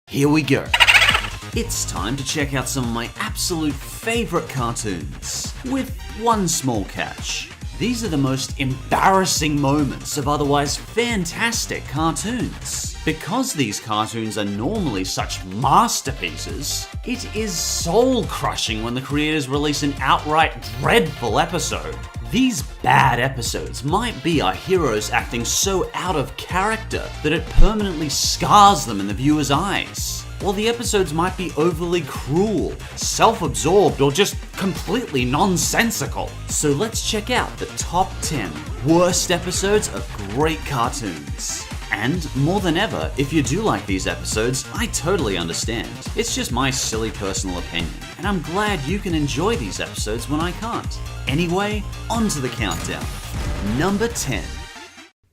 here we go. It's time to check out some of my absolute favourite cartoons, with one small catch. These are the most embarrassing moments of otherwise fantastic cartoons. Because these cartoons are normally such masterpieces, it is soul-crushing when the creators release an outright dreadful episode. These bad episodes might be our heroes acting so out of character that it permanently scars them in the viewer's eyes. Or the episodes might be overly cruel, self-absorbed, or just completely nonsensical. So let's check out the top 10 worst episodes of great cartoons. And more than ever, if you do like these episodes, I totally understand. It's just my silly personal opinion, and I'm glad you can enjoy these episodes when I can't. Anyway, on to the countdown. Number 10.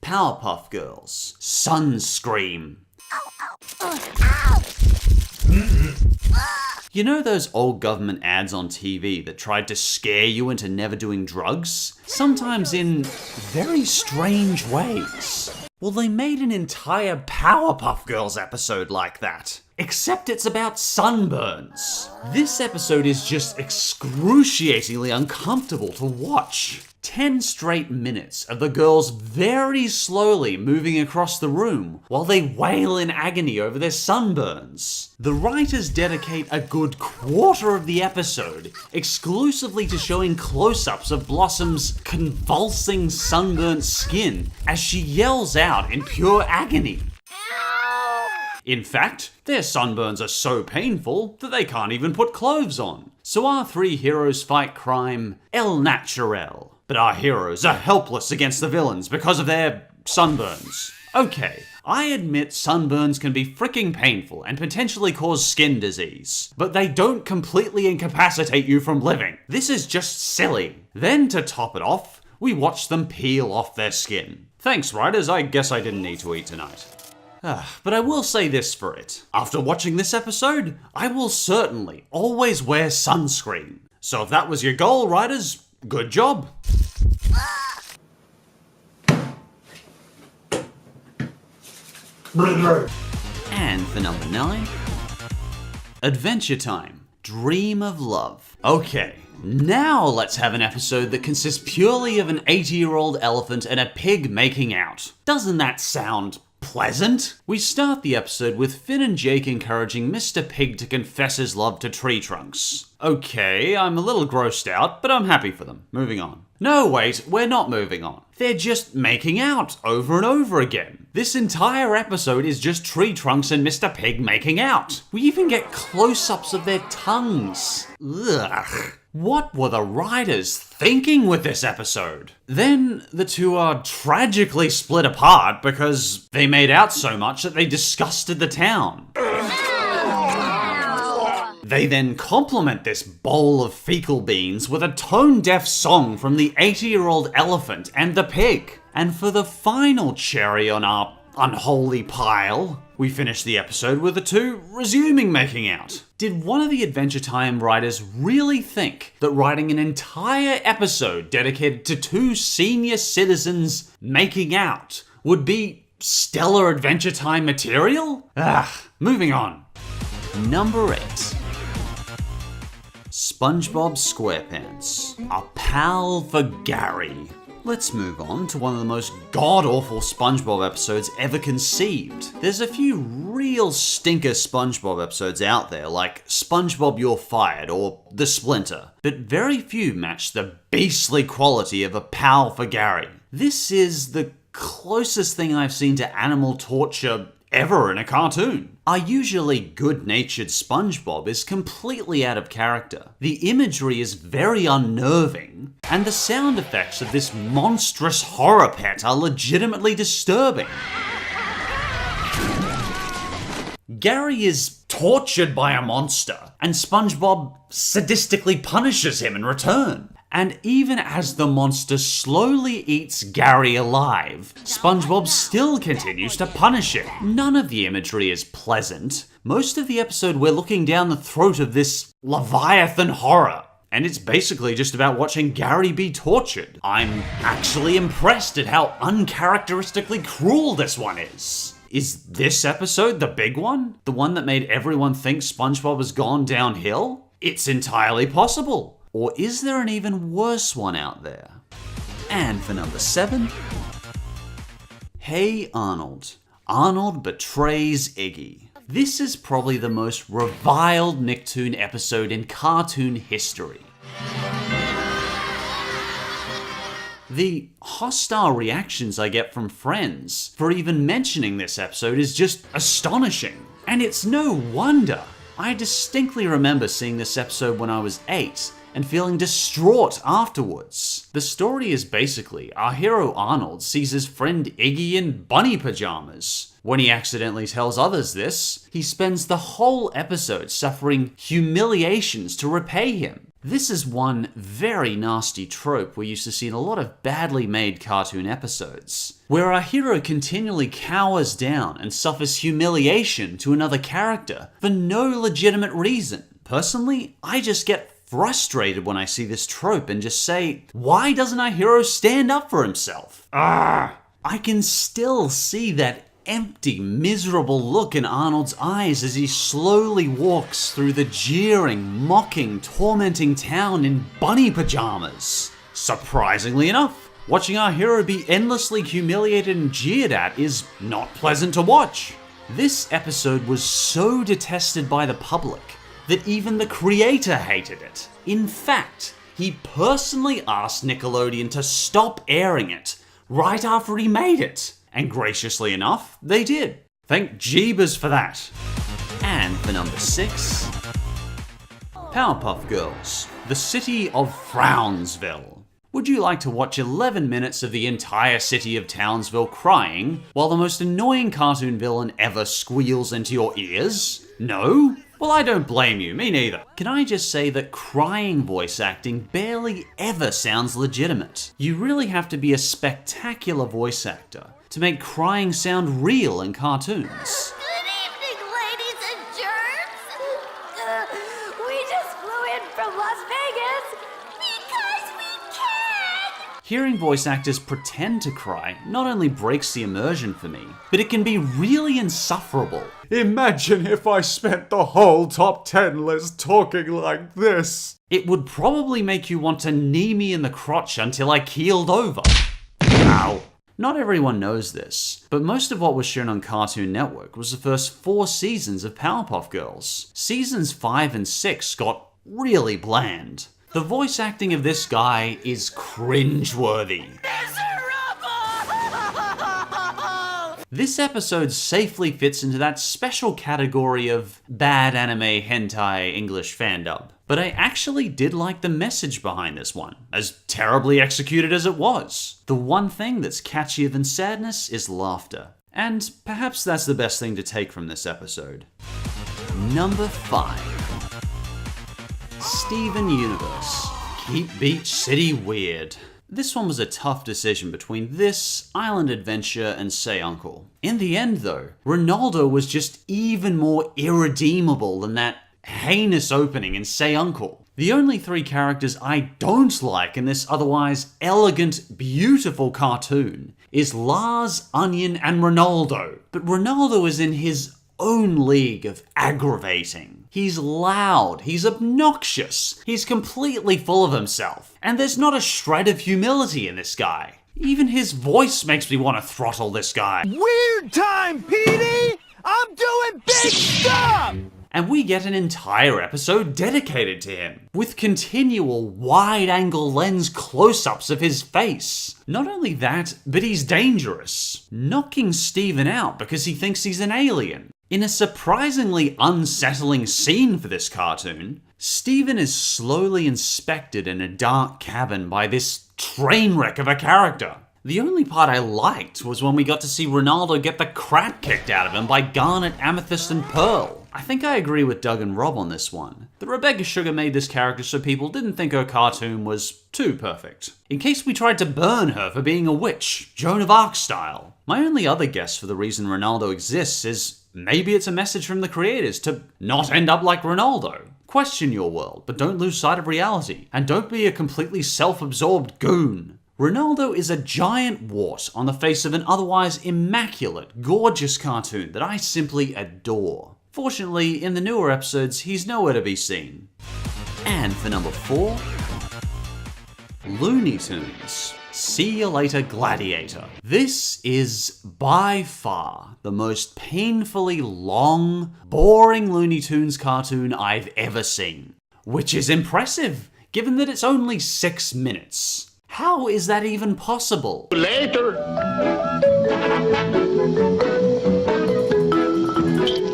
Powerpuff Girls, Sunscream. You know those old government ads on TV that tried to scare you into never doing drugs? Sometimes in very strange ways. Well, they made an entire Powerpuff Girls episode like that. Except it's about sunburns. This episode is just excruciatingly uncomfortable to watch. 10 straight minutes of the girls very slowly moving across the room while they wail in agony over their sunburns. The writers dedicate a good quarter of the episode exclusively to showing close-ups of Blossom's convulsing sunburnt skin as she yells out in pure agony. In fact, their sunburns are so painful that they can't even put clothes on. So our three heroes fight crime el naturel. But our heroes are helpless against the villains because of their sunburns. Okay, I admit sunburns can be freaking painful and potentially cause skin disease, but they don't completely incapacitate you from living. This is just silly. Then to top it off, we watch them peel off their skin. Thanks, writers, I guess I didn't need to eat tonight. But I will say this for it. After watching this episode, I will certainly always wear sunscreen. So if that was your goal, writers, good job. And for number 9, Adventure Time, Dream of Love. Okay, now let's have an episode that consists purely of an 80-year-old elephant and a pig making out. Doesn't that sound pleasant? We start the episode with Finn and Jake encouraging Mr. Pig to confess his love to Tree Trunks. Okay, I'm a little grossed out, but I'm happy for them. Moving on. No, wait, we're not moving on. They're just making out over and over again. This entire episode is just Tree Trunks and Mr. Pig making out. We even get close-ups of their tongues. Ugh. What were the writers thinking with this episode? Then the two are tragically split apart because they made out so much that they disgusted the town. They then complement this bowl of fecal beans with a tone-deaf song from the 80-year-old elephant and the pig. And for the final cherry on our unholy pile, we finish the episode with the two resuming making out. Did one of the Adventure Time writers really think that writing an entire episode dedicated to two senior citizens making out would be stellar Adventure Time material? Moving on. Number 8. SpongeBob SquarePants, a pal for Gary. Let's move on to one of the most god-awful SpongeBob episodes ever conceived. There's a few real stinker SpongeBob episodes out there, like SpongeBob You're Fired or The Splinter, but very few match the beastly quality of a pal for Gary. This is the closest thing I've seen to animal torture ever in a cartoon. Our usually good-natured SpongeBob is completely out of character. The imagery is very unnerving, and the sound effects of this monstrous horror pet are legitimately disturbing. Gary is tortured by a monster, and SpongeBob sadistically punishes him in return. And even as the monster slowly eats Gary alive, SpongeBob still continues to punish him. None of the imagery is pleasant. Most of the episode we're looking down the throat of this Leviathan horror. And it's basically just about watching Gary be tortured. I'm actually impressed at how uncharacteristically cruel this one is. Is this episode the big one? The one that made everyone think SpongeBob has gone downhill? It's entirely possible. Or is there an even worse one out there? And for number 7, Hey Arnold. Arnold betrays Iggy. This is probably the most reviled Nicktoon episode in cartoon history. The hostile reactions I get from friends for even mentioning this episode is just astonishing. And it's no wonder. I distinctly remember seeing this episode when I was 8 and feeling distraught afterwards. The story is basically our hero Arnold sees his friend Iggy in bunny pajamas. When he accidentally tells others this, he spends the whole episode suffering humiliations to repay him. This is one very nasty trope we used to see in a lot of badly made cartoon episodes, where our hero continually cowers down and suffers humiliation to another character for no legitimate reason. Personally, I just get frustrated when I see this trope and just say, why doesn't our hero stand up for himself? I can still see that empty, miserable look in Arnold's eyes as he slowly walks through the jeering, mocking, tormenting town in bunny pajamas. Surprisingly enough, watching our hero be endlessly humiliated and jeered at is not pleasant to watch. This episode was so detested by the public that even the creator hated it. In fact, he personally asked Nickelodeon to stop airing it right after he made it. And graciously enough, they did. Thank Jeebus for that. And for number 6, Powerpuff Girls, the city of Frownsville. Would you like to watch 11 minutes of the entire city of Townsville crying while the most annoying cartoon villain ever squeals into your ears? No? Well, I don't blame you, me neither. Can I just say that crying voice acting barely ever sounds legitimate? You really have to be a spectacular voice actor to make crying sound real in cartoons. Good evening, ladies and germs. We just flew in from Las Vegas because we can. Hearing voice actors pretend to cry not only breaks the immersion for me, but it can be really insufferable. Imagine if I spent the whole top 10 list talking like this. It would probably make you want to knee me in the crotch until I keeled over. Ow. Not everyone knows this, but most of what was shown on Cartoon Network was the first 4 seasons of Powerpuff Girls. Seasons 5 and 6 got really bland. The voice acting of this guy is cringeworthy. This episode safely fits into that special category of bad anime hentai English fandub. But I actually did like the message behind this one, as terribly executed as it was. The one thing that's catchier than sadness is laughter. And perhaps that's the best thing to take from this episode. Number 5. Steven Universe. Keep Beach City weird. This one was a tough decision between this, Island Adventure, and Say Uncle. In the end though, Ronaldo was just even more irredeemable than that heinous opening in Say Uncle. The only 3 characters I don't like in this otherwise elegant, beautiful cartoon is Lars, Onion, and Ronaldo. But Ronaldo is in his own league of aggravating. He's loud, he's obnoxious, he's completely full of himself, and there's not a shred of humility in this guy. Even his voice makes me want to throttle this guy. Weird time, Petey! I'm doing big stuff! And we get an entire episode dedicated to him, with continual wide-angle lens close-ups of his face. Not only that, but he's dangerous, knocking Steven out because he thinks he's an alien. In a surprisingly unsettling scene for this cartoon, Steven is slowly inspected in a dark cabin by this train wreck of a character. The only part I liked was when we got to see Ronaldo get the crap kicked out of him by Garnet, Amethyst, and Pearl. I think I agree with Doug and Rob on this one. That Rebecca Sugar made this character so people didn't think her cartoon was too perfect. In case we tried to burn her for being a witch, Joan of Arc style. My only other guess for the reason Ronaldo exists is maybe it's a message from the creators to not end up like Ronaldo. Question your world, but don't lose sight of reality. And don't be a completely self-absorbed goon. Ronaldo is a giant wart on the face of an otherwise immaculate, gorgeous cartoon that I simply adore. Fortunately, in the newer episodes, he's nowhere to be seen. And for number 4, Looney Tunes. See You Later Gladiator. This is by far the most painfully long, boring Looney Tunes cartoon I've ever seen. Which is impressive, given that it's only 6 minutes. How is that even possible? Later.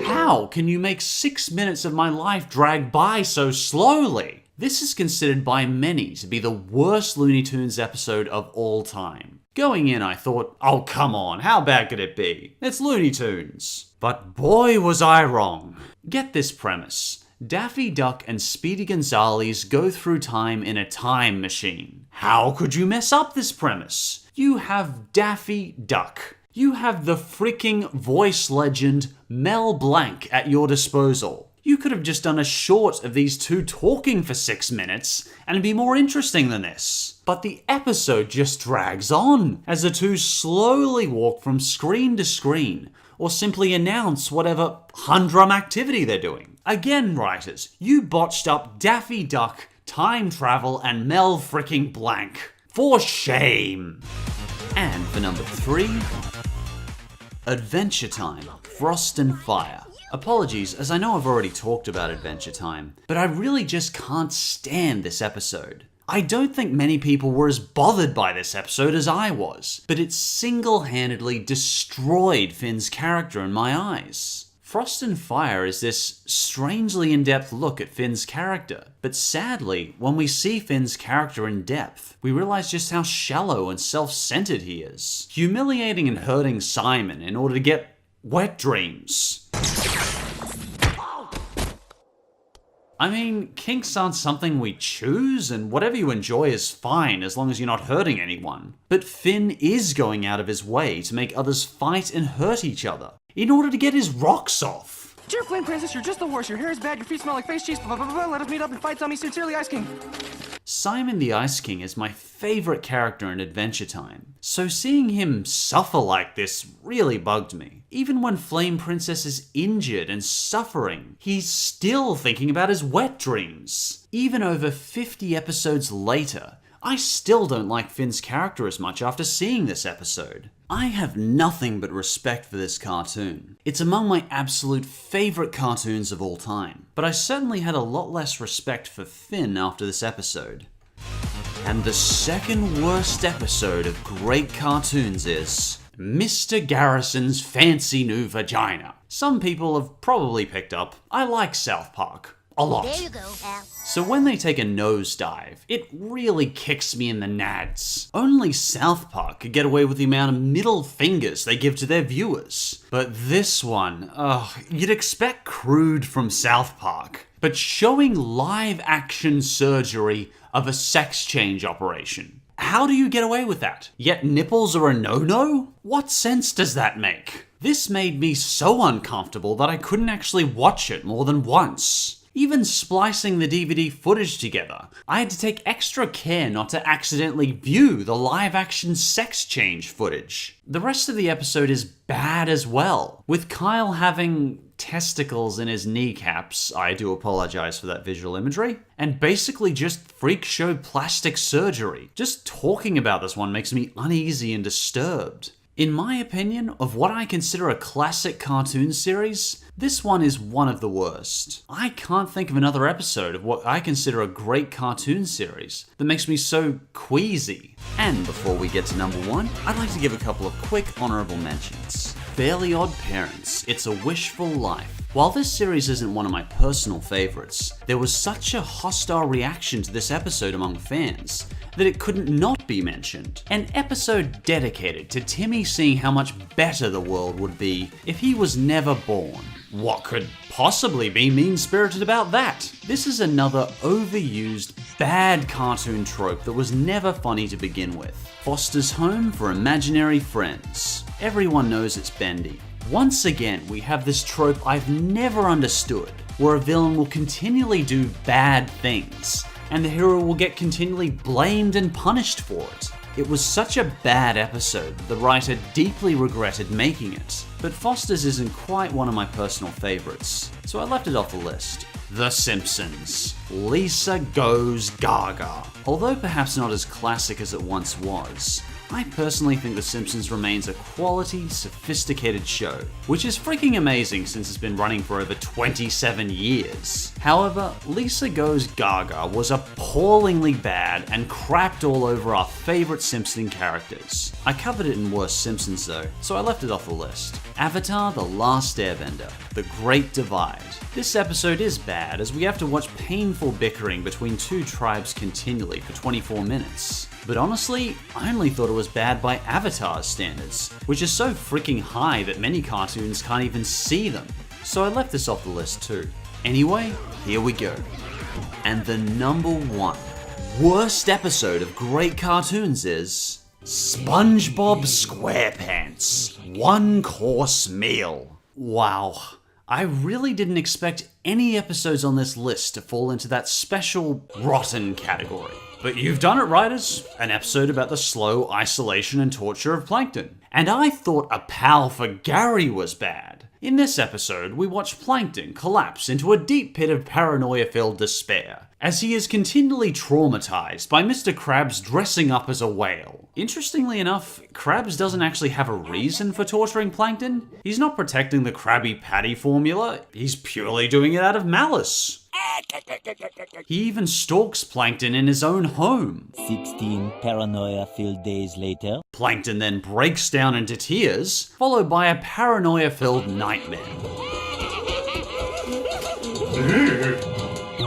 How can you make 6 minutes of my life drag by so slowly? This is considered by many to be the worst Looney Tunes episode of all time. Going in, I thought, oh come on, how bad could it be? It's Looney Tunes. But boy was I wrong. Get this premise. Daffy Duck and Speedy Gonzales go through time in a time machine. How could you mess up this premise? You have Daffy Duck. You have the freaking voice legend Mel Blanc at your disposal. You could have just done a short of these two talking for 6 minutes and it'd be more interesting than this. But the episode just drags on as the two slowly walk from screen to screen or simply announce whatever humdrum activity they're doing. Again, writers, you botched up Daffy Duck, time travel, and Mel freaking Blanc. For shame! And for number 3, Adventure Time, Frost and Fire. Apologies, as I know I've already talked about Adventure Time, but I really just can't stand this episode. I don't think many people were as bothered by this episode as I was, but it single-handedly destroyed Finn's character in my eyes. Frost and Fire is this strangely in-depth look at Finn's character, but sadly, when we see Finn's character in depth, we realize just how shallow and self-centered he is, humiliating and hurting Simon in order to get wet dreams. I mean, kinks aren't something we choose, and whatever you enjoy is fine as long as you're not hurting anyone. But Finn is going out of his way to make others fight and hurt each other in order to get his rocks off. Dear Flynn Princess, you're just the worst. Your hair is bad, your feet smell like face cheese, blah, blah, blah, blah. Let us meet up and fight Tommy. Sincerely, Ice King. Simon the Ice King is my favorite character in Adventure Time, so seeing him suffer like this really bugged me. Even when Flame Princess is injured and suffering, he's still thinking about his wet dreams. Even over 50 episodes later, I still don't like Finn's character as much after seeing this episode. I have nothing but respect for this cartoon. It's among my absolute favorite cartoons of all time, but I certainly had a lot less respect for Finn after this episode. And the second worst episode of great cartoons is Mr. Garrison's Fancy New Vagina. Some people have probably picked up, I like South Park. A lot. There you go, Al. So when they take a nosedive, it really kicks me in the nads. Only South Park could get away with the amount of middle fingers they give to their viewers. But this one, you'd expect crude from South Park. But showing live action surgery of a sex change operation. How do you get away with that? Yet nipples are a no-no? What sense does that make? This made me so uncomfortable that I couldn't actually watch it more than once. Even splicing the DVD footage together, I had to take extra care not to accidentally view the live-action sex change footage. The rest of the episode is bad as well, with Kyle having testicles in his kneecaps, I do apologize for that visual imagery, and basically just freak show plastic surgery. Just talking about this one makes me uneasy and disturbed. In my opinion, of what I consider a classic cartoon series, this one is one of the worst. I can't think of another episode of what I consider a great cartoon series that makes me so queasy. And before we get to number 1, I'd like to give a couple of quick honorable mentions. Fairly Odd Parents, It's a Wishful Life. While this series isn't one of my personal favorites, there was such a hostile reaction to this episode among fans that it couldn't not be mentioned. An episode dedicated to Timmy seeing how much better the world would be if he was never born. What could possibly be mean-spirited about that? This is another overused, bad cartoon trope that was never funny to begin with. Foster's Home for Imaginary Friends. Everyone knows it's bendy. Once again, we have this trope I've never understood, where a villain will continually do bad things, and the hero will get continually blamed and punished for it. It was such a bad episode that the writer deeply regretted making it. But Foster's isn't quite one of my personal favorites, so I left it off the list. The Simpsons. Lisa Goes Gaga. Although perhaps not as classic as it once was, I personally think The Simpsons remains a quality, sophisticated show, which is freaking amazing since it's been running for over 27 years. However, Lisa Goes Gaga was appallingly bad and crapped all over our favorite Simpson characters. I covered it in Worst Simpsons though, so I left it off the list. Avatar: The Last Airbender. The Great Divide. This episode is bad as we have to watch painful bickering between two tribes continually for 24 minutes. But honestly, I only thought it was bad by Avatar's standards, which is so freaking high that many cartoons can't even see them. So I left this off the list too. Anyway, here we go. And the number 1 worst episode of great cartoons is SpongeBob SquarePants One Course Meal. Wow. I really didn't expect any episodes on this list to fall into that special rotten category. But you've done it, writers. An episode about the slow isolation and torture of Plankton. And I thought A Pal for Gary was bad. In this episode, we watch Plankton collapse into a deep pit of paranoia-filled despair, as he is continually traumatized by Mr. Krabs dressing up as a whale. Interestingly enough, Krabs doesn't actually have a reason for torturing Plankton. He's not protecting the Krabby Patty formula, he's purely doing it out of malice. He even stalks Plankton in his own home. 16 paranoia-filled days later. Plankton then breaks down into tears, followed by a paranoia-filled nightmare.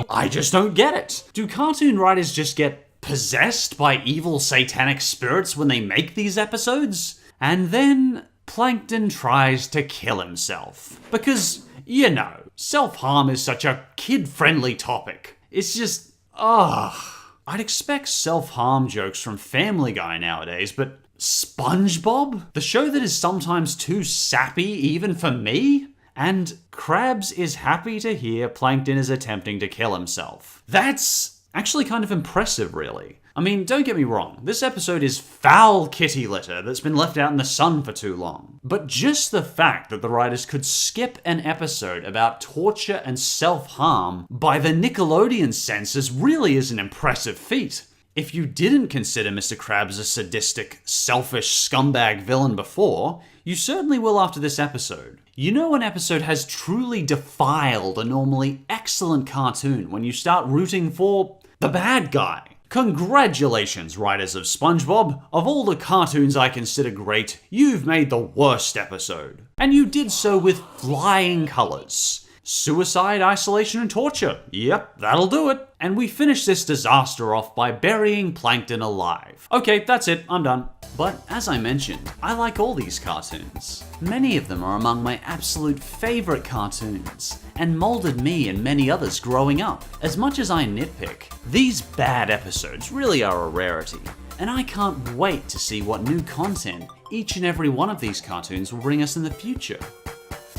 I just don't get it. Do cartoon writers just get possessed by evil satanic spirits when they make these episodes? And then Plankton tries to kill himself. Because, you know, self-harm is such a kid-friendly topic. It's just, I'd expect self-harm jokes from Family Guy nowadays, but SpongeBob? The show that is sometimes too sappy even for me? And Krabs is happy to hear Plankton is attempting to kill himself. That's actually kind of impressive, really. I mean, don't get me wrong, this episode is foul kitty litter that's been left out in the sun for too long. But just the fact that the writers could skip an episode about torture and self-harm by the Nickelodeon censors really is an impressive feat. If you didn't consider Mr. Krabs a sadistic, selfish scumbag villain before, you certainly will after this episode. You know an episode has truly defiled a normally excellent cartoon when you start rooting for the bad guy. Congratulations, writers of SpongeBob. Of all the cartoons I consider great, you've made the worst episode. And you did so with flying colors. Suicide, isolation, and torture. Yep, that'll do it. And we finish this disaster off by burying Plankton alive. Okay, that's it, I'm done. But as I mentioned, I like all these cartoons. Many of them are among my absolute favorite cartoons, and molded me and many others growing up. As much as I nitpick, these bad episodes really are a rarity. And I can't wait to see what new content each and every one of these cartoons will bring us in the future.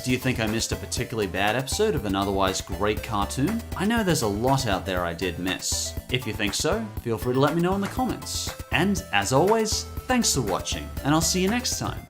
Do you think I missed a particularly bad episode of an otherwise great cartoon? I know there's a lot out there I did miss. If you think so, feel free to let me know in the comments. And as always, thanks for watching, and I'll see you next time.